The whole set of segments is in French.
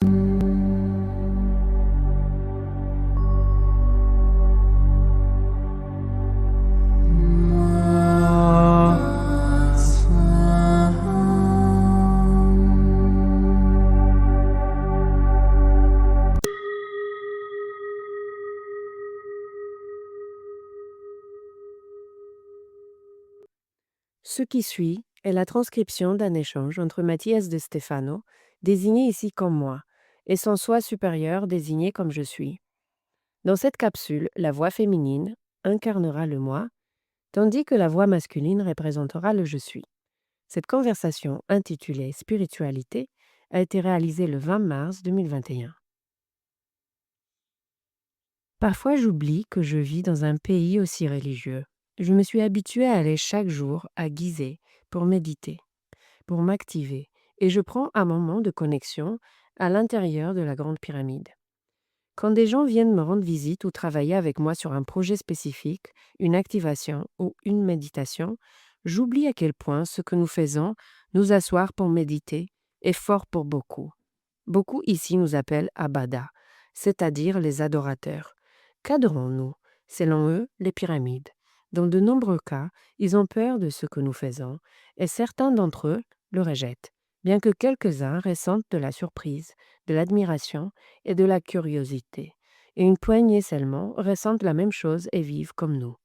Ce qui suit est la transcription d'un échange entre Mathias de Stefano, désigné ici comme moi, et son soi supérieur désigné comme je suis. Dans cette capsule, la voix féminine incarnera le moi, tandis que la voix masculine représentera le je suis. Cette conversation intitulée Spiritualité a été réalisée le 20 mars 2021. Parfois j'oublie que je vis dans un pays aussi religieux. Je me suis habituée à aller chaque jour à Gizeh pour méditer, pour m'activer, et je prends un moment de connexion à l'intérieur de la Grande Pyramide. Quand des gens viennent me rendre visite ou travailler avec moi sur un projet spécifique, une activation ou une méditation, j'oublie à quel point ce que nous faisons, nous asseoir pour méditer, est fort pour beaucoup. Beaucoup ici nous appellent Abada, c'est-à-dire les adorateurs. Qu'adorons-nous? Selon eux, les pyramides. Dans de nombreux cas, ils ont peur de ce que nous faisons, et certains d'entre eux le rejettent, bien que quelques-uns ressentent de la surprise, de l'admiration et de la curiosité, et une poignée seulement ressentent la même chose et vivent comme nous.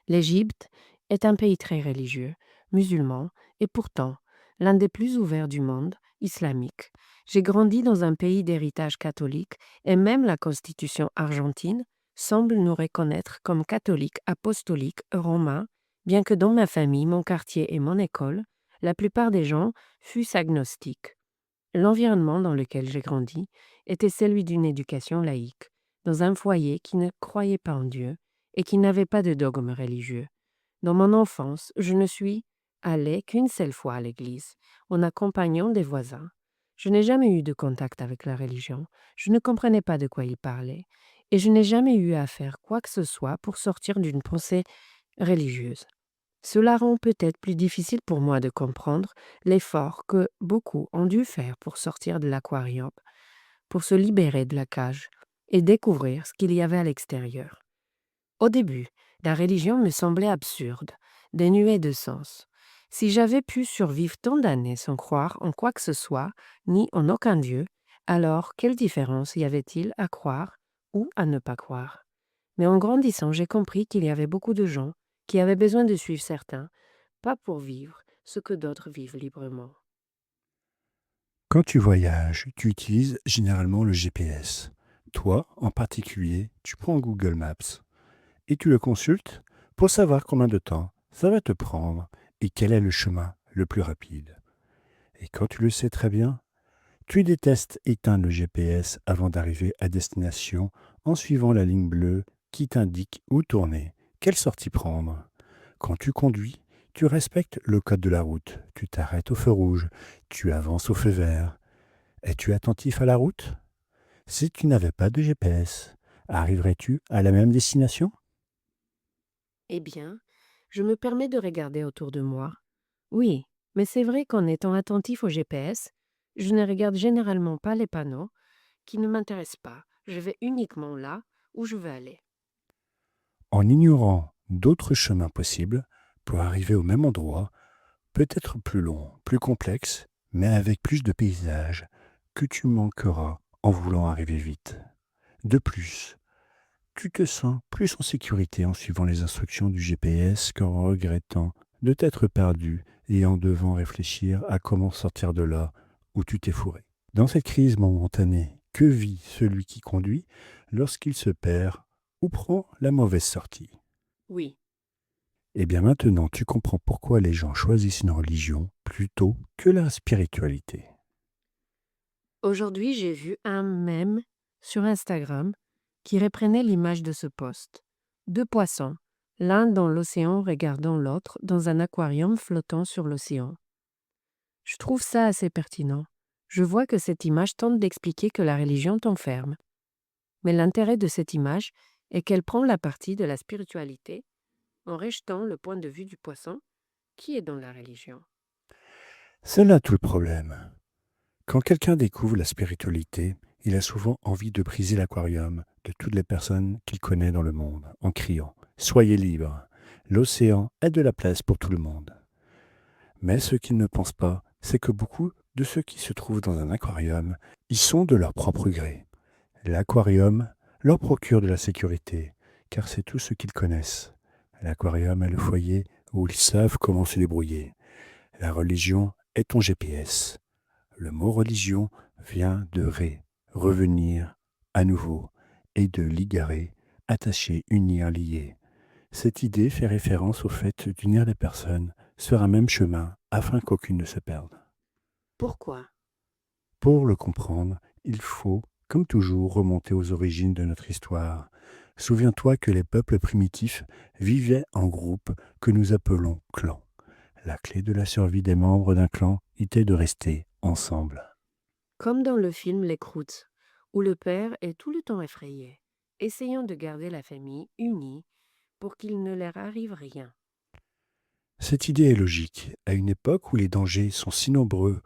L'Égypte est un pays très religieux, musulman, et pourtant l'un des plus ouverts du monde, islamique. J'ai grandi dans un pays d'héritage catholique et même la constitution argentine semble nous reconnaître comme catholiques apostoliques romains, bien que dans ma famille, mon quartier et mon école, la plupart des gens fussent agnostiques. L'environnement dans lequel j'ai grandi était celui d'une éducation laïque, dans un foyer qui ne croyait pas en Dieu et qui n'avait pas de dogme religieux. Dans mon enfance, je ne suis allée qu'une seule fois à l'église, en accompagnant des voisins. Je n'ai jamais eu de contact avec la religion, je ne comprenais pas de quoi ils parlaient, et je n'ai jamais eu à faire quoi que ce soit pour sortir d'une pensée religieuse. Cela rend peut-être plus difficile pour moi de comprendre l'effort que beaucoup ont dû faire pour sortir de l'aquarium, pour se libérer de la cage et découvrir ce qu'il y avait à l'extérieur. Au début, la religion me semblait absurde, dénuée de sens. Si j'avais pu survivre tant d'années sans croire en quoi que ce soit, ni en aucun Dieu, alors quelle différence y avait-il à croire ou à ne pas croire? Mais en grandissant, j'ai compris qu'il y avait beaucoup de gens qui avaient besoin de suivre certains, pas pour vivre ce que d'autres vivent librement. Quand tu voyages, tu utilises généralement le GPS. Toi, en particulier, tu prends Google Maps et tu le consultes pour savoir combien de temps ça va te prendre et quel est le chemin le plus rapide. Et quand tu le sais très bien, tu détestes éteindre le GPS avant d'arriver à destination en suivant la ligne bleue qui t'indique où tourner, quelle sortie prendre. Quand tu conduis, tu respectes le code de la route, tu t'arrêtes au feu rouge, tu avances au feu vert. Es-tu attentif à la route? Si tu n'avais pas de GPS, arriverais-tu à la même destination? Eh bien, je me permets de regarder autour de moi. Oui, mais c'est vrai qu'en étant attentif au GPS, je ne regarde généralement pas les panneaux qui ne m'intéressent pas. Je vais uniquement là où je veux aller. En ignorant d'autres chemins possibles pour arriver au même endroit, peut-être plus long, plus complexe, mais avec plus de paysages que tu manqueras en voulant arriver vite. De plus, tu te sens plus en sécurité en suivant les instructions du GPS qu'en regrettant de t'être perdu et en devant réfléchir à comment sortir de là où tu t'es fourré. Dans cette crise momentanée, que vit celui qui conduit lorsqu'il se perd ou prend la mauvaise sortie? Oui. Eh bien maintenant, tu comprends pourquoi les gens choisissent une religion plutôt que la spiritualité. Aujourd'hui, j'ai vu un mème sur Instagram qui reprenait l'image de ce post. Deux poissons, l'un dans l'océan regardant l'autre dans un aquarium flottant sur l'océan. Je trouve ça assez pertinent. Je vois que cette image tente d'expliquer que la religion t'enferme. Mais l'intérêt de cette image est qu'elle prend la partie de la spiritualité en rejetant le point de vue du poisson qui est dans la religion. C'est là tout le problème. Quand quelqu'un découvre la spiritualité, il a souvent envie de briser l'aquarium de toutes les personnes qu'il connaît dans le monde, en criant ⁇ Soyez libres, l'océan a de la place pour tout le monde ⁇ Mais ce qu'il ne pense pas, c'est que beaucoup de ceux qui se trouvent dans un aquarium y sont de leur propre gré. L'aquarium leur procure de la sécurité, car c'est tout ce qu'ils connaissent. L'aquarium est le foyer où ils savent comment se débrouiller. La religion est ton GPS. Le mot religion vient de ré, revenir, à nouveau, et de ligare, attacher, unir, lier. Cette idée fait référence au fait d'unir les personnes sur un même chemin afin qu'aucune ne se perde. Pourquoi? Pour le comprendre, il faut, comme toujours, remonter aux origines de notre histoire. Souviens-toi que les peuples primitifs vivaient en groupes que nous appelons clans. La clé de la survie des membres d'un clan était de rester ensemble. Comme dans le film Les Croûtes, où le père est tout le temps effrayé, essayant de garder la famille unie pour qu'il ne leur arrive rien. Cette idée est logique. À une époque où les dangers sont si nombreux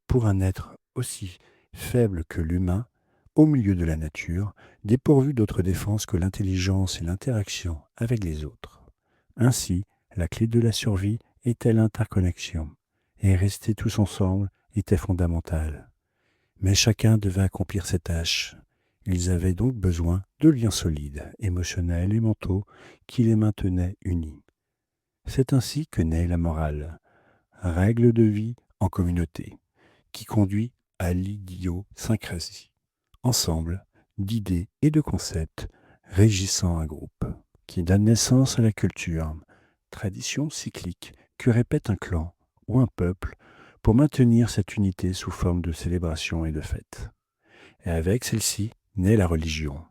pour un être aussi faible que l'humain, au milieu de la nature, dépourvu d'autre défense que l'intelligence et l'interaction avec les autres. Ainsi, la clé de la survie était l'interconnexion, et rester tous ensemble était fondamental. Mais chacun devait accomplir ses tâches. Ils avaient donc besoin de liens solides, émotionnels et mentaux, qui les maintenaient unis. C'est ainsi que naît la morale, règle de vie en communauté, qui conduit à l'idiosyncrasie, ensemble d'idées et de concepts régissant un groupe, qui donne naissance à la culture, tradition cyclique que répète un clan ou un peuple pour maintenir cette unité sous forme de célébration et de fête. Et avec celle-ci naît la religion,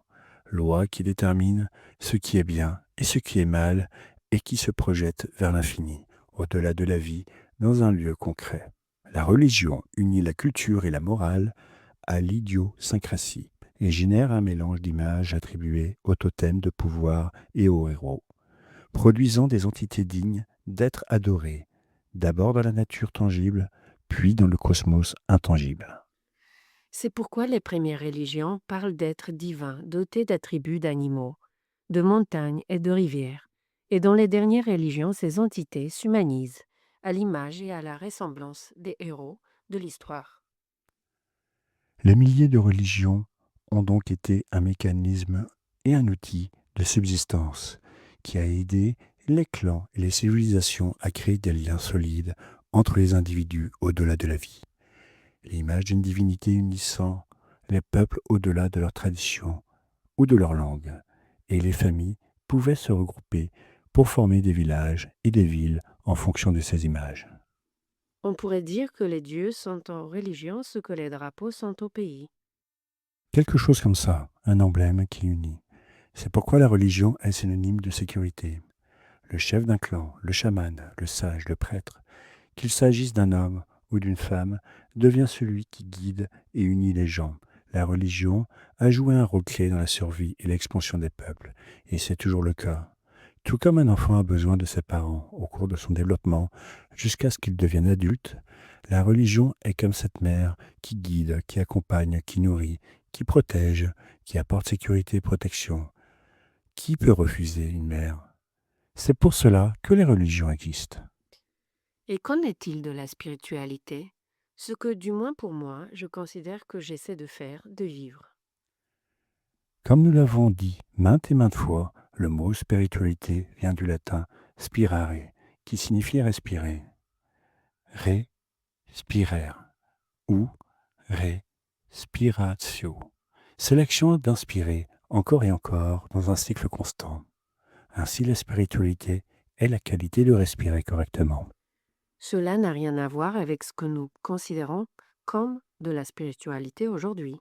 loi qui détermine ce qui est bien et ce qui est mal et qui se projette vers l'infini, au-delà de la vie, dans un lieu concret. La religion unit la culture et la morale à l'idiosyncrasie et génère un mélange d'images attribuées aux totems de pouvoir et aux héros, produisant des entités dignes d'être adorées, d'abord dans la nature tangible, puis dans le cosmos intangible. C'est pourquoi les premières religions parlent d'êtres divins dotés d'attributs d'animaux, de montagnes et de rivières. Et dans les dernières religions, ces entités s'humanisent, à l'image et à la ressemblance des héros de l'histoire. Les milliers de religions ont donc été un mécanisme et un outil de subsistance qui a aidé les clans et les civilisations à créer des liens solides entre les individus au-delà de la vie. L'image d'une divinité unissant les peuples au-delà de leur tradition ou de leur langue, et les familles pouvaient se regrouper pour former des villages et des villes en fonction de ces images. On pourrait dire que les dieux sont en religion ce que les drapeaux sont au pays. Quelque chose comme ça, un emblème qui unit. C'est pourquoi la religion est synonyme de sécurité. Le chef d'un clan, le chaman, le sage, le prêtre, qu'il s'agisse d'un homme ou d'une femme, devient celui qui guide et unit les gens. La religion a joué un rôle clé dans la survie et l'expansion des peuples, et c'est toujours le cas. Tout comme un enfant a besoin de ses parents au cours de son développement jusqu'à ce qu'il devienne adulte, la religion est comme cette mère qui guide, qui accompagne, qui nourrit, qui protège, qui apporte sécurité et protection. Qui peut refuser une mère? C'est pour cela que les religions existent. Et qu'en est-il de la spiritualité? Ce que, du moins pour moi, je considère que j'essaie de faire, de vivre. Comme nous l'avons dit maintes et maintes fois, le mot spiritualité vient du latin spirare, qui signifie respirer. Respirer ou respiratio. C'est l'action d'inspirer encore et encore dans un cycle constant. Ainsi, la spiritualité est la qualité de respirer correctement. Cela n'a rien à voir avec ce que nous considérons comme de la spiritualité aujourd'hui.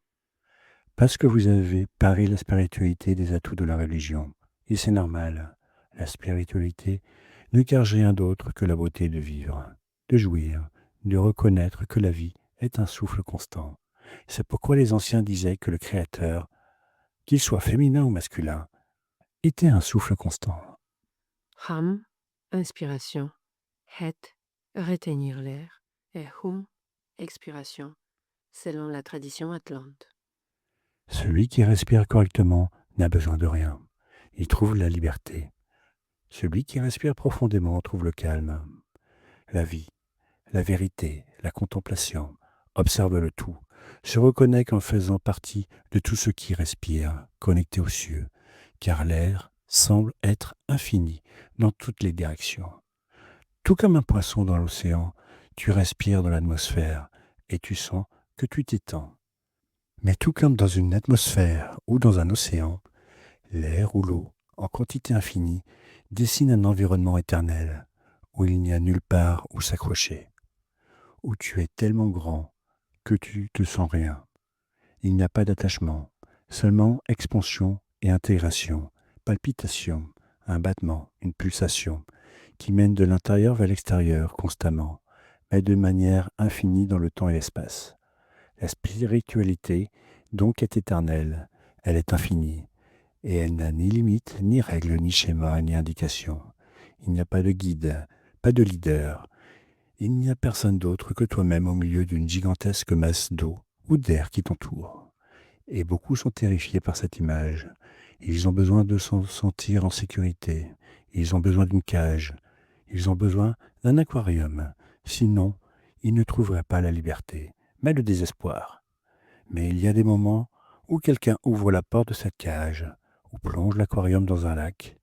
Parce que vous avez paré la spiritualité des atouts de la religion. Et c'est normal. La spiritualité ne cache rien d'autre que la beauté de vivre, de jouir, de reconnaître que la vie est un souffle constant. C'est pourquoi les anciens disaient que le Créateur, qu'il soit féminin ou masculin, était un souffle constant. Ham, inspiration. Het, retenir l'air. Et hum, expiration. selon la tradition atlante. Celui qui respire correctement n'a besoin de rien. Il trouve la liberté. Celui qui respire profondément trouve le calme, la vie, la vérité, la contemplation. Observe le tout. Se reconnaît qu'en faisant partie de tout ce qui respire, connecté aux cieux, car l'air semble être infini dans toutes les directions. Tout comme un poisson dans l'océan, tu respires dans l'atmosphère et tu sens que tu t'étends. Mais tout comme dans une atmosphère ou dans un océan, l'air ou l'eau, en quantité infinie, dessine un environnement éternel, où il n'y a nulle part où s'accrocher, où tu es tellement grand que tu te sens rien. Il n'y a pas d'attachement, seulement expansion et intégration, palpitation, un battement, une pulsation, qui mène de l'intérieur vers l'extérieur constamment, mais de manière infinie dans le temps et l'espace. La spiritualité, donc, est éternelle, elle est infinie, et elle n'a ni limite, ni règle, ni schéma, ni indication. Il n'y a pas de guide, pas de leader. Il n'y a personne d'autre que toi-même au milieu d'une gigantesque masse d'eau ou d'air qui t'entoure. Et beaucoup sont terrifiés par cette image. Ils ont besoin de se sentir en sécurité. Ils ont besoin d'une cage. Ils ont besoin d'un aquarium. Sinon, ils ne trouveraient pas la liberté, mais le désespoir. Mais il y a des moments où quelqu'un ouvre la porte de cette cage, ou plonge l'aquarium dans un lac,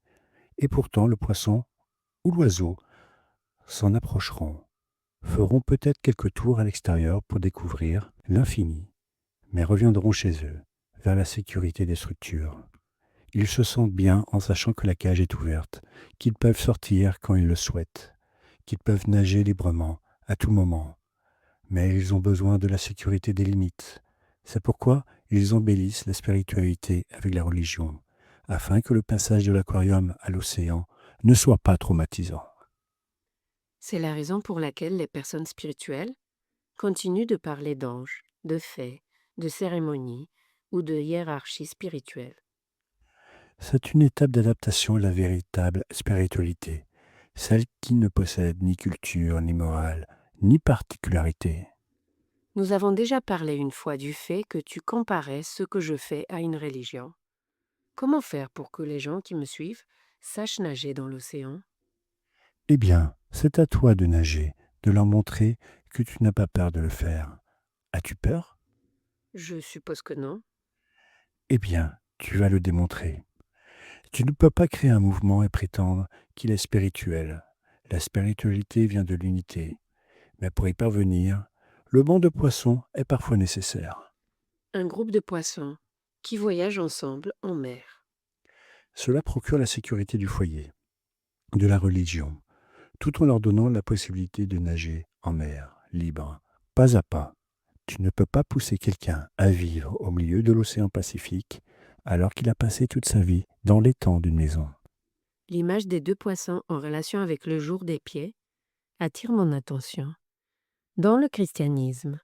et pourtant le poisson ou l'oiseau s'en approcheront, feront peut-être quelques tours à l'extérieur pour découvrir l'infini, mais reviendront chez eux, vers la sécurité des structures. Ils se sentent bien en sachant que la cage est ouverte, qu'ils peuvent sortir quand ils le souhaitent, qu'ils peuvent nager librement, à tout moment. Mais ils ont besoin de la sécurité des limites. C'est pourquoi ils embellissent la spiritualité avec la religion, afin que le passage de l'aquarium à l'océan ne soit pas traumatisant. C'est la raison pour laquelle les personnes spirituelles continuent de parler d'anges, de fées, de cérémonies ou de hiérarchie spirituelle. C'est une étape d'adaptation à la véritable spiritualité, celle qui ne possède ni culture, ni morale, ni particularité. Nous avons déjà parlé une fois du fait que tu comparais ce que je fais à une religion. Comment faire pour que les gens qui me suivent sachent nager dans l'océan? Eh bien, c'est à toi de nager, de leur montrer que tu n'as pas peur de le faire. As-tu peur? Je suppose que non. Eh bien, tu vas le démontrer. Tu ne peux pas créer un mouvement et prétendre qu'il est spirituel. La spiritualité vient de l'unité, mais pour y parvenir, le banc de poissons est parfois nécessaire. Un groupe de poissons qui voyagent ensemble en mer. Cela procure la sécurité du foyer, de la religion, tout en leur donnant la possibilité de nager en mer, libre, pas à pas. Tu ne peux pas pousser quelqu'un à vivre au milieu de l'océan Pacifique alors qu'il a passé toute sa vie dans l'étang d'une maison. L'image des deux poissons en relation avec le jour des pieds attire mon attention. Dans le christianisme,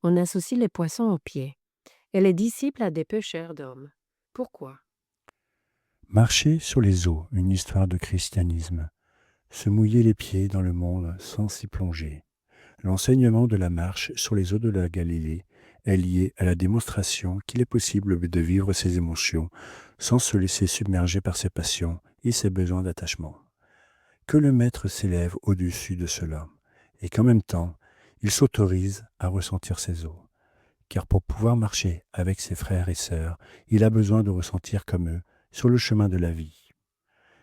on associe les poissons aux pieds et les disciples à des pêcheurs d'hommes. Pourquoi? Marcher sur les eaux, une histoire de christianisme. Se mouiller les pieds dans le monde sans s'y plonger. L'enseignement de la marche sur les eaux de la Galilée est lié à la démonstration qu'il est possible de vivre ses émotions sans se laisser submerger par ses passions et ses besoins d'attachement. Que le Maître s'élève au-dessus de cela et qu'en même temps, il s'autorise à ressentir ses eaux. Car pour pouvoir marcher avec ses frères et sœurs, il a besoin de ressentir comme eux sur le chemin de la vie.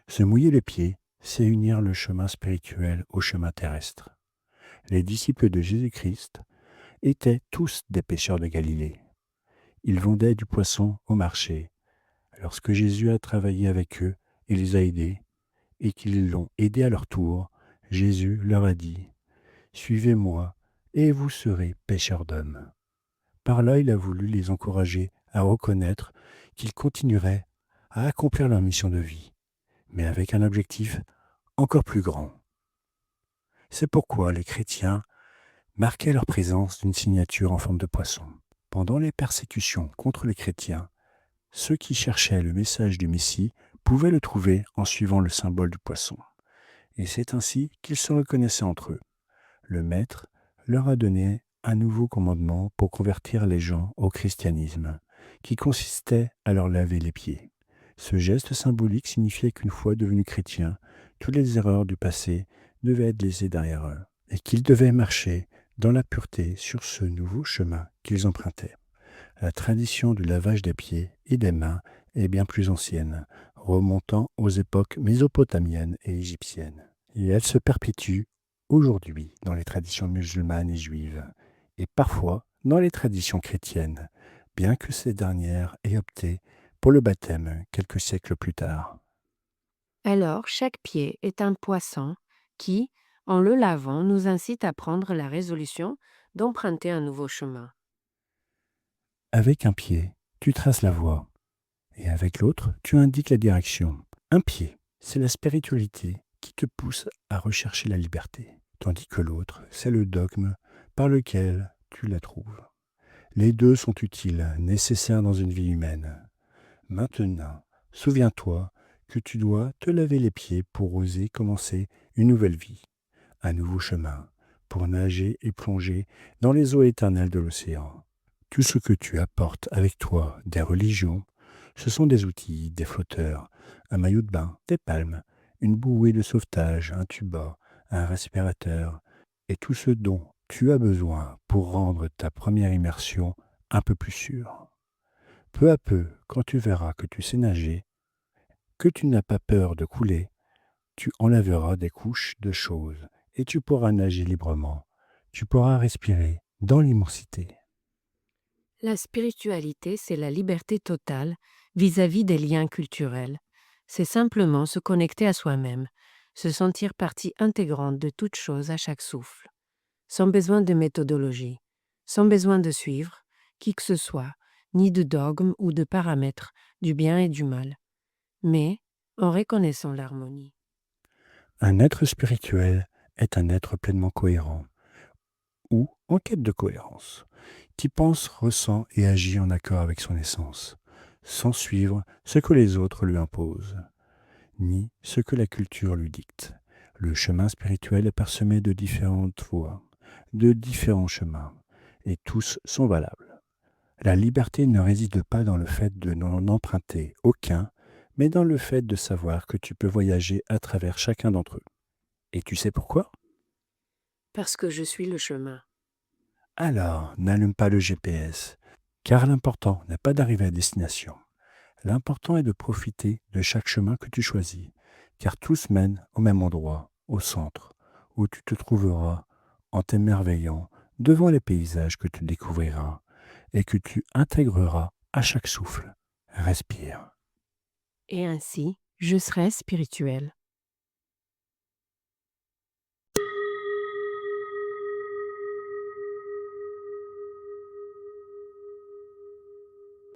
Se mouiller les pieds, c'est unir le chemin spirituel au chemin terrestre. Les disciples de Jésus-Christ étaient tous des pêcheurs de Galilée. Ils vendaient du poisson au marché. Lorsque Jésus a travaillé avec eux et les a aidés, et qu'ils l'ont aidé à leur tour, Jésus leur a dit « Suivez-moi, et vous serez pêcheurs d'hommes ». Par là, il a voulu les encourager à reconnaître qu'ils continueraient à accomplir leur mission de vie, mais avec un objectif encore plus grand. C'est pourquoi les chrétiens marquaient leur présence d'une signature en forme de poisson. Pendant les persécutions contre les chrétiens, ceux qui cherchaient le message du Messie pouvaient le trouver en suivant le symbole du poisson. Et c'est ainsi qu'ils se reconnaissaient entre eux. Le Maître leur a donné un nouveau commandement pour convertir les gens au christianisme, qui consistait à leur laver les pieds. Ce geste symbolique signifiait qu'une fois devenus chrétiens, toutes les erreurs du passé devaient être laissées derrière eux, et qu'ils devaient marcher dans la pureté sur ce nouveau chemin qu'ils empruntaient. La tradition du lavage des pieds et des mains est bien plus ancienne, remontant aux époques mésopotamiennes et égyptiennes. Et elle se perpétue aujourd'hui dans les traditions musulmanes et juives, et parfois dans les traditions chrétiennes, bien que ces dernières aient opté pour le baptême quelques siècles plus tard. Alors, chaque pied est un poisson qui, en le lavant, nous incite à prendre la résolution d'emprunter un nouveau chemin. Avec un pied, tu traces la voie, et avec l'autre, tu indiques la direction. Un pied, c'est la spiritualité qui te pousse à rechercher la liberté, tandis que l'autre, c'est le dogme par lequel tu la trouves. Les deux sont utiles, nécessaires dans une vie humaine. Maintenant, souviens-toi que tu dois te laver les pieds pour oser commencer une nouvelle vie, un nouveau chemin, pour nager et plonger dans les eaux éternelles de l'océan. Tout ce que tu apportes avec toi des religions, ce sont des outils, des flotteurs, un maillot de bain, des palmes, une bouée de sauvetage, un tuba, un respirateur, et tout ce dont tu as besoin pour rendre ta première immersion un peu plus sûre. Peu à peu, quand tu verras que tu sais nager, que tu n'as pas peur de couler, tu enlèveras des couches de choses et tu pourras nager librement. Tu pourras respirer dans l'immensité. La spiritualité, c'est la liberté totale vis-à-vis des liens culturels. C'est simplement se connecter à soi-même, se sentir partie intégrante de toute chose à chaque souffle, sans besoin de méthodologie, sans besoin de suivre qui que ce soit, ni de dogme ou de paramètres du bien et du mal, mais en reconnaissant l'harmonie. Un être spirituel est un être pleinement cohérent ou en quête de cohérence, qui pense, ressent et agit en accord avec son essence, sans suivre ce que les autres lui imposent, ni ce que la culture lui dicte. Le chemin spirituel est parsemé de différentes voies, de différents chemins, et tous sont valables. La liberté ne réside pas dans le fait de n'en emprunter aucun, mais dans le fait de savoir que tu peux voyager à travers chacun d'entre eux. Et tu sais pourquoi? Parce que je suis le chemin. Alors, n'allume pas le GPS, car l'important n'est pas d'arriver à destination. L'important est de profiter de chaque chemin que tu choisis, car tous mènent au même endroit, au centre, où tu te trouveras en t'émerveillant devant les paysages que tu découvriras et que tu intégreras à chaque souffle. Respire. Et ainsi, je serai spirituel.